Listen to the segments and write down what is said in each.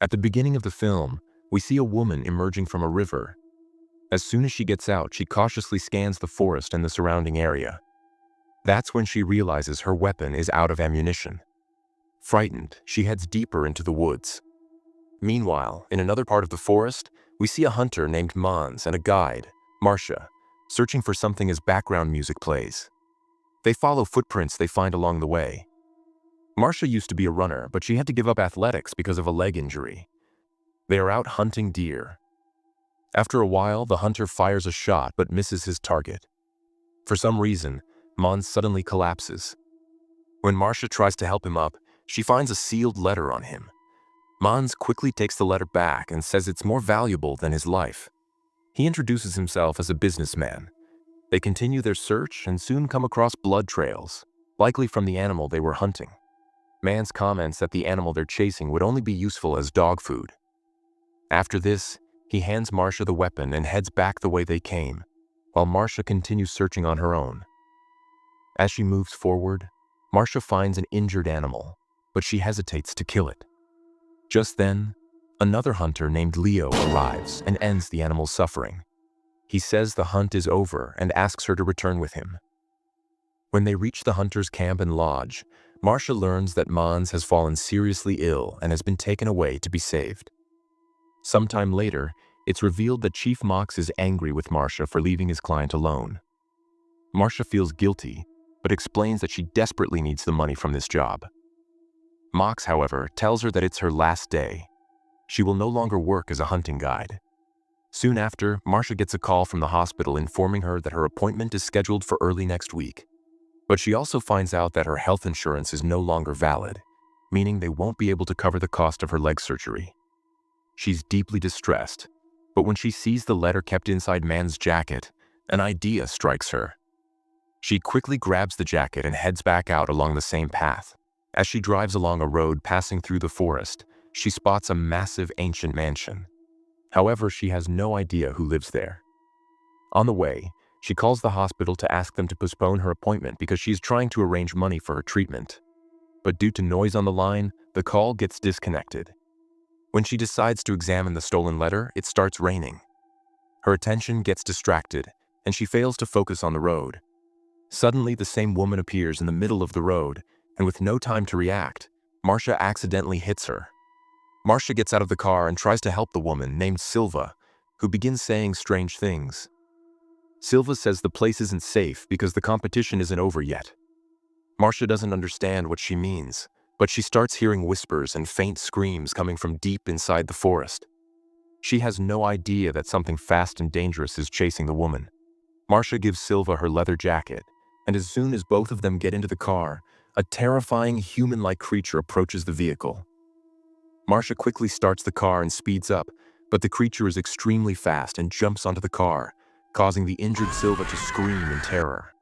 At the beginning of the film, we see a woman emerging from a river. As soon as she gets out, she cautiously scans the forest and the surrounding area. That's when she realizes her weapon is out of ammunition. Frightened, she heads deeper into the woods. Meanwhile, in another part of the forest, we see a hunter named Mons and a guide, Marcia, searching for something as background music plays. They follow footprints they find along the way. Marcia used to be a runner, but she had to give up athletics because of a leg injury. They are out hunting deer. After a while, the hunter fires a shot but misses his target. For some reason, Mons suddenly collapses. When Marcia tries to help him up, she finds a sealed letter on him. Mons quickly takes the letter back and says it's more valuable than his life. He introduces himself as a businessman. They continue their search and soon come across blood trails, likely from the animal they were hunting. Mons comments that the animal they're chasing would only be useful as dog food. After this, he hands Marcia the weapon and heads back the way they came, while Marcia continues searching on her own. As she moves forward, Marcia finds an injured animal, but she hesitates to kill it. Just then, another hunter named Leo arrives and ends the animal's suffering. He says the hunt is over and asks her to return with him. When they reach the hunter's camp and lodge, Marcia learns that Mons has fallen seriously ill and has been taken away to be saved. Sometime later, it's revealed that Chief Mox is angry with Marcia for leaving his client alone. Marcia feels guilty, but explains that she desperately needs the money from this job. Mox, however, tells her that it's her last day. She will no longer work as a hunting guide. Soon after, Marcia gets a call from the hospital informing her that her appointment is scheduled for early next week. But she also finds out that her health insurance is no longer valid, meaning they won't be able to cover the cost of her leg surgery. She's deeply distressed, but when she sees the letter kept inside Mons' jacket, an idea strikes her. She quickly grabs the jacket and heads back out along the same path. As she drives along a road passing through the forest, she spots a massive ancient mansion. However, she has no idea who lives there. On the way, she calls the hospital to ask them to postpone her appointment because she's trying to arrange money for her treatment. But due to noise on the line, the call gets disconnected. When she decides to examine the stolen letter, it starts raining. Her attention gets distracted, and she fails to focus on the road. Suddenly, the same woman appears in the middle of the road, and with no time to react, Marcia accidentally hits her. Marcia gets out of the car and tries to help the woman named Silva, who begins saying strange things. Silva says the place isn't safe because the competition isn't over yet. Marcia doesn't understand what she means, but she starts hearing whispers and faint screams coming from deep inside the forest. She has no idea that something fast and dangerous is chasing the woman. Marcia gives Silva her leather jacket, and as soon as both of them get into the car, a terrifying human-like creature approaches the vehicle. Marcia quickly starts the car and speeds up, but the creature is extremely fast and jumps onto the car, causing the injured Silva to scream in terror.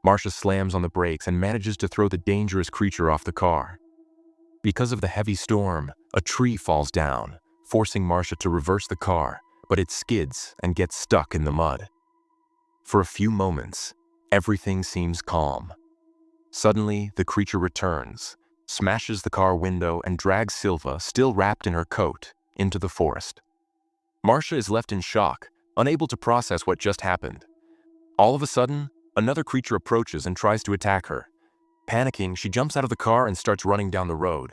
Marcia slams on the brakes and manages to throw the dangerous creature off the car. Because of the heavy storm, a tree falls down, forcing Marcia to reverse the car, but it skids and gets stuck in the mud. For a few moments, everything seems calm. Suddenly, the creature returns, smashes the car window, and drags Silva, still wrapped in her coat, into the forest. Marcia is left in shock, unable to process what just happened. All of a sudden, another creature approaches and tries to attack her. Panicking, she jumps out of the car and starts running down the road.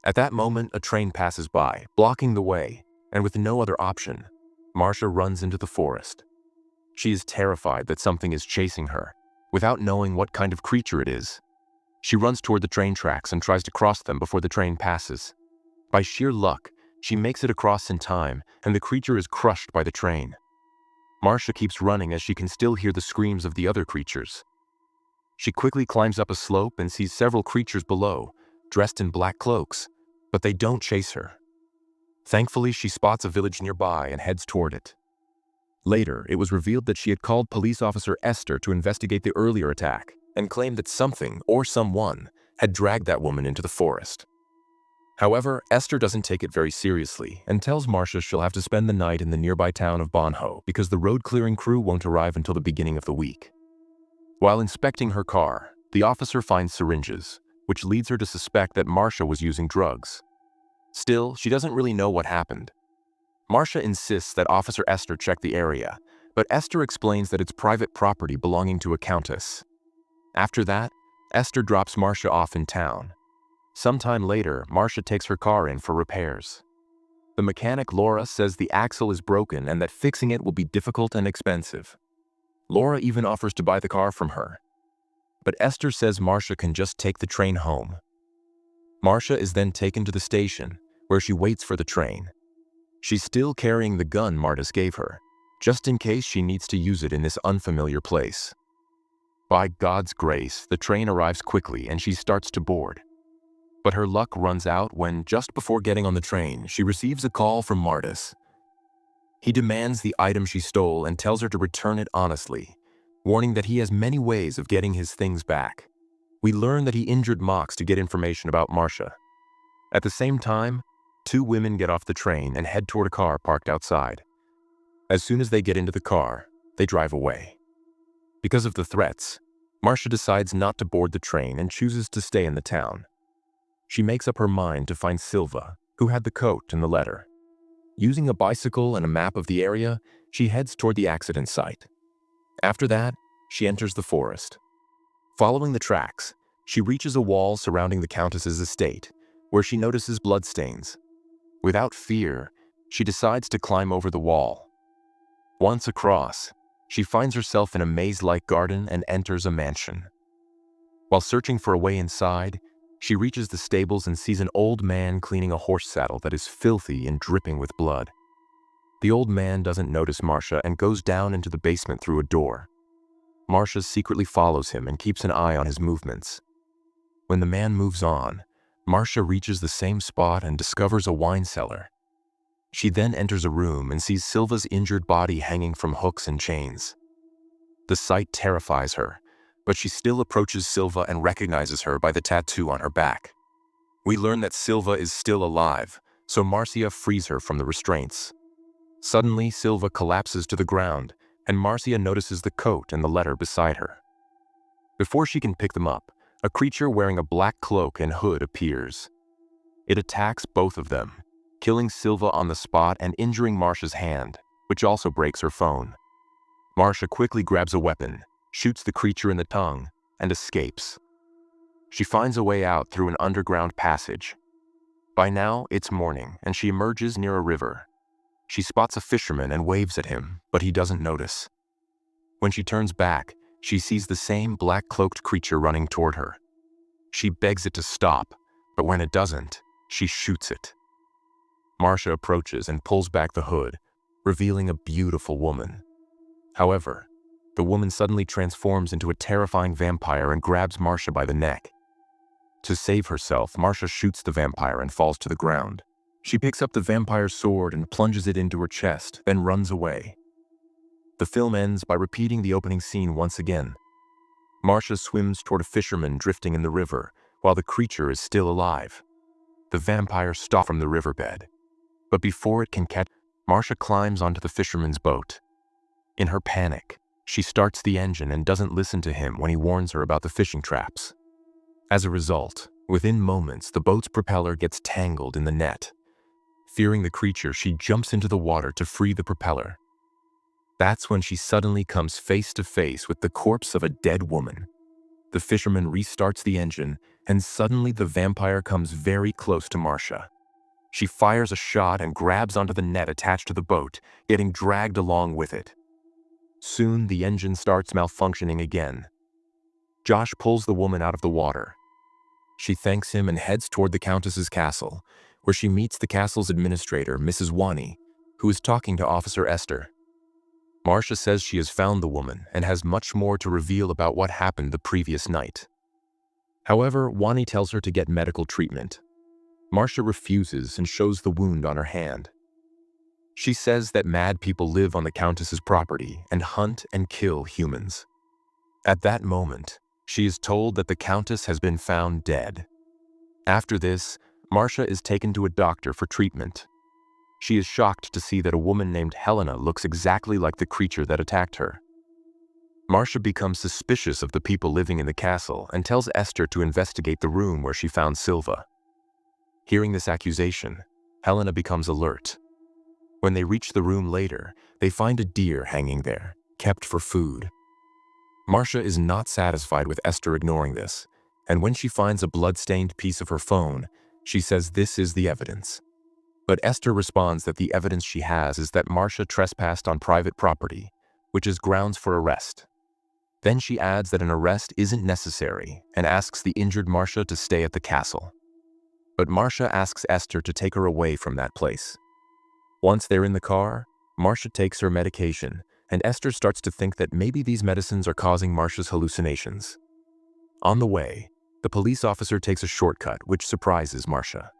At that moment, a train passes by, blocking the way, and with no other option, Marcia runs into the forest. She is terrified that something is chasing her, without knowing what kind of creature it is. She runs toward the train tracks and tries to cross them before the train passes. By sheer luck, she makes it across in time, and the creature is crushed by the train. Marcia keeps running as she can still hear the screams of the other creatures. She quickly climbs up a slope and sees several creatures below, dressed in black cloaks, but they don't chase her. Thankfully, she spots a village nearby and heads toward it. Later, it was revealed that she had called police officer Esther to investigate the earlier attack and claimed that something or someone had dragged that woman into the forest. However, Esther doesn't take it very seriously and tells Marcia she'll have to spend the night in the nearby town of Bonho because the road-clearing crew won't arrive until the beginning of the week. While inspecting her car, the officer finds syringes, which leads her to suspect that Marcia was using drugs. Still, she doesn't really know what happened. Marcia insists that Officer Esther check the area, but Esther explains that it's private property belonging to a countess. After that, Esther drops Marcia off in town. Sometime later, Marcia takes her car in for repairs. The mechanic Laura says the axle is broken and that fixing it will be difficult and expensive. Laura even offers to buy the car from her. But Esther says Marcia can just take the train home. Marcia is then taken to the station, where she waits for the train. She's still carrying the gun Martis gave her, just in case she needs to use it in this unfamiliar place. By God's grace, the train arrives quickly and she starts to board. But her luck runs out when, just before getting on the train, she receives a call from Martis. He demands the item she stole and tells her to return it honestly, warning that he has many ways of getting his things back. We learn that he injured Mox to get information about Marcia. At the same time, two women get off the train and head toward a car parked outside. As soon as they get into the car, they drive away. Because of the threats, Marcia decides not to board the train and chooses to stay in the town. She makes up her mind to find Silva, who had the coat and the letter. Using a bicycle and a map of the area, she heads toward the accident site. After that, she enters the forest. Following the tracks, she reaches a wall surrounding the Countess's estate, where she notices bloodstains. Without fear, she decides to climb over the wall. Once across, she finds herself in a maze-like garden and enters a mansion. While searching for a way inside, she reaches the stables and sees an old man cleaning a horse saddle that is filthy and dripping with blood. The old man doesn't notice Marcia and goes down into the basement through a door. Marcia secretly follows him and keeps an eye on his movements. When the man moves on, Marcia reaches the same spot and discovers a wine cellar. She then enters a room and sees Silva's injured body hanging from hooks and chains. The sight terrifies her, but she still approaches Silva and recognizes her by the tattoo on her back. We learn that Silva is still alive, so Marcia frees her from the restraints. Suddenly, Silva collapses to the ground, and Marcia notices the coat and the letter beside her. Before she can pick them up, a creature wearing a black cloak and hood appears. It attacks both of them, killing Silva on the spot and injuring Marcia's hand, which also breaks her phone. Marcia quickly grabs a weapon, shoots the creature in the tongue, and escapes. She finds a way out through an underground passage. By now, it's morning, and she emerges near a river. She spots a fisherman and waves at him, but he doesn't notice. When she turns back, she sees the same black-cloaked creature running toward her. She begs it to stop, but when it doesn't, she shoots it. Marcia approaches and pulls back the hood, revealing a beautiful woman. However, the woman suddenly transforms into a terrifying vampire and grabs Marcia by the neck. To save herself, Marcia shoots the vampire and falls to the ground. She picks up the vampire's sword and plunges it into her chest, then runs away. The film ends by repeating the opening scene once again. Marcia swims toward a fisherman drifting in the river, while the creature is still alive. The vampire stops from the riverbed. But before it can catch, Marcia climbs onto the fisherman's boat. In her panic, she starts the engine and doesn't listen to him when he warns her about the fishing traps. As a result, within moments, the boat's propeller gets tangled in the net. Fearing the creature, she jumps into the water to free the propeller. That's when she suddenly comes face to face with the corpse of a dead woman. The fisherman restarts the engine, and suddenly the vampire comes very close to Marcia. She fires a shot and grabs onto the net attached to the boat, getting dragged along with it. Soon, the engine starts malfunctioning again. Josh pulls the woman out of the water. She thanks him and heads toward the Countess's castle, where she meets the castle's administrator, Mrs. Wani, who is talking to Officer Esther. Marcia says she has found the woman and has much more to reveal about what happened the previous night. However, Wani tells her to get medical treatment. Marcia refuses and shows the wound on her hand. She says that mad people live on the Countess's property and hunt and kill humans. At that moment, she is told that the Countess has been found dead. After this, Marcia is taken to a doctor for treatment. She is shocked to see that a woman named Helena looks exactly like the creature that attacked her. Marcia becomes suspicious of the people living in the castle and tells Esther to investigate the room where she found Silva. Hearing this accusation, Helena becomes alert. When they reach the room later, they find a deer hanging there, kept for food. Marcia is not satisfied with Esther ignoring this, and when she finds a blood-stained piece of her phone, she says this is the evidence. But Esther responds that the evidence she has is that Marcia trespassed on private property, which is grounds for arrest. Then she adds that an arrest isn't necessary and asks the injured Marcia to stay at the castle. But Marcia asks Esther to take her away from that place. Once they're in the car, Marcia takes her medication, and Esther starts to think that maybe these medicines are causing Marcia's hallucinations. On the way, the police officer takes a shortcut, which surprises Marcia.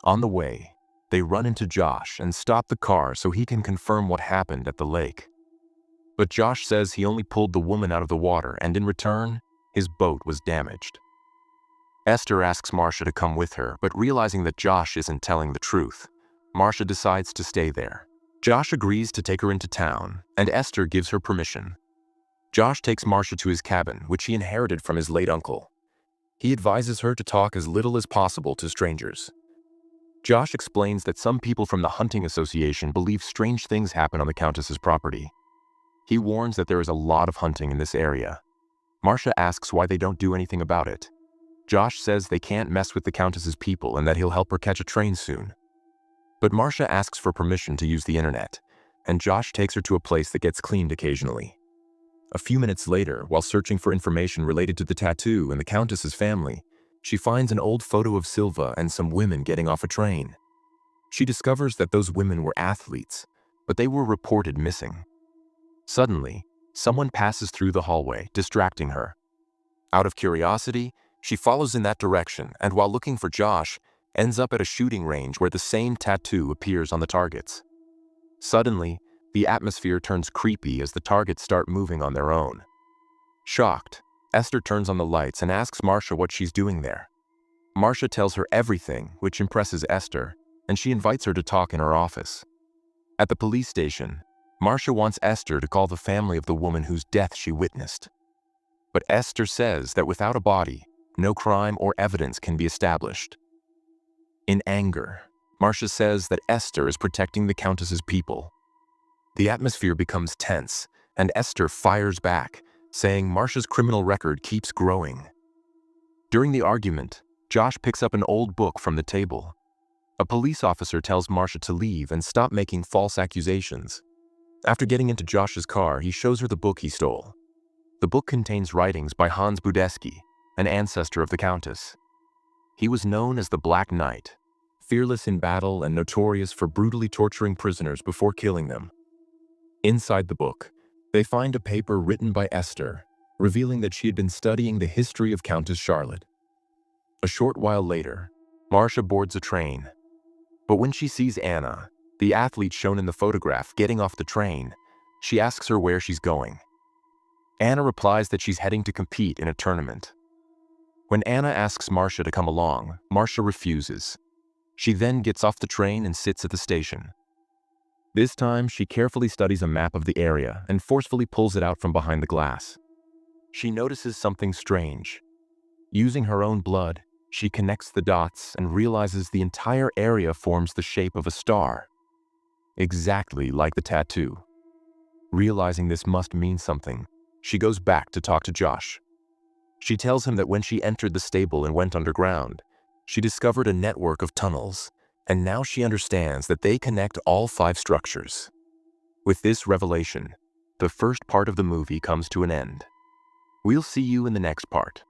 On the way, they run into Josh and stop the car so he can confirm what happened at the lake. But Josh says he only pulled the woman out of the water, and in return, his boat was damaged. Esther asks Marcia to come with her, but realizing that Josh isn't telling the truth, Marcia decides to stay there. Josh agrees to take her into town, and Esther gives her permission. Josh takes Marcia to his cabin, which he inherited from his late uncle. He advises her to talk as little as possible to strangers. Josh explains that some people from the hunting association believe strange things happen on the countess's property. He warns that there is a lot of hunting in this area. Marcia asks why they don't do anything about it. Josh says they can't mess with the countess's people and that he'll help her catch a train soon. But Marcia asks for permission to use the internet, and Josh takes her to a place that gets cleaned occasionally. A few minutes later, while searching for information related to the tattoo and the countess's family, she finds an old photo of Silva and some women getting off a train. She discovers that those women were athletes, but they were reported missing. Suddenly, someone passes through the hallway, distracting her. Out of curiosity, she follows in that direction and while looking for Josh, ends up at a shooting range where the same tattoo appears on the targets. Suddenly, the atmosphere turns creepy as the targets start moving on their own. Shocked, Esther turns on the lights and asks Marcia what she's doing there. Marcia tells her everything, which impresses Esther, and she invites her to talk in her office. At the police station, Marcia wants Esther to call the family of the woman whose death she witnessed. But Esther says that without a body, no crime or evidence can be established. In anger, Marcia says that Esther is protecting the countess's people. The atmosphere becomes tense, and Esther fires back, saying Marcia's criminal record keeps growing. During the argument, Josh picks up an old book from the table. A police officer tells Marcia to leave and stop making false accusations. After getting into Josh's car, he shows her the book he stole. The book contains writings by Hans Budeski, an ancestor of the countess. He was known as the Black Knight, fearless in battle and notorious for brutally torturing prisoners before killing them. Inside the book, they find a paper written by Esther, revealing that she had been studying the history of Countess Charlotte. A short while later, Marcia boards a train. But when she sees Anna, the athlete shown in the photograph, getting off the train, she asks her where she's going. Anna replies that she's heading to compete in a tournament. When Anna asks Marcia to come along, Marcia refuses. She then gets off the train and sits at the station. This time, she carefully studies a map of the area and forcefully pulls it out from behind the glass. She notices something strange. Using her own blood, she connects the dots and realizes the entire area forms the shape of a star, exactly like the tattoo. Realizing this must mean something, she goes back to talk to Josh. She tells him that when she entered the stable and went underground, she discovered a network of tunnels, and now she understands that they connect all 5 structures. With this revelation, the first part of the movie comes to an end. We'll see you in the next part.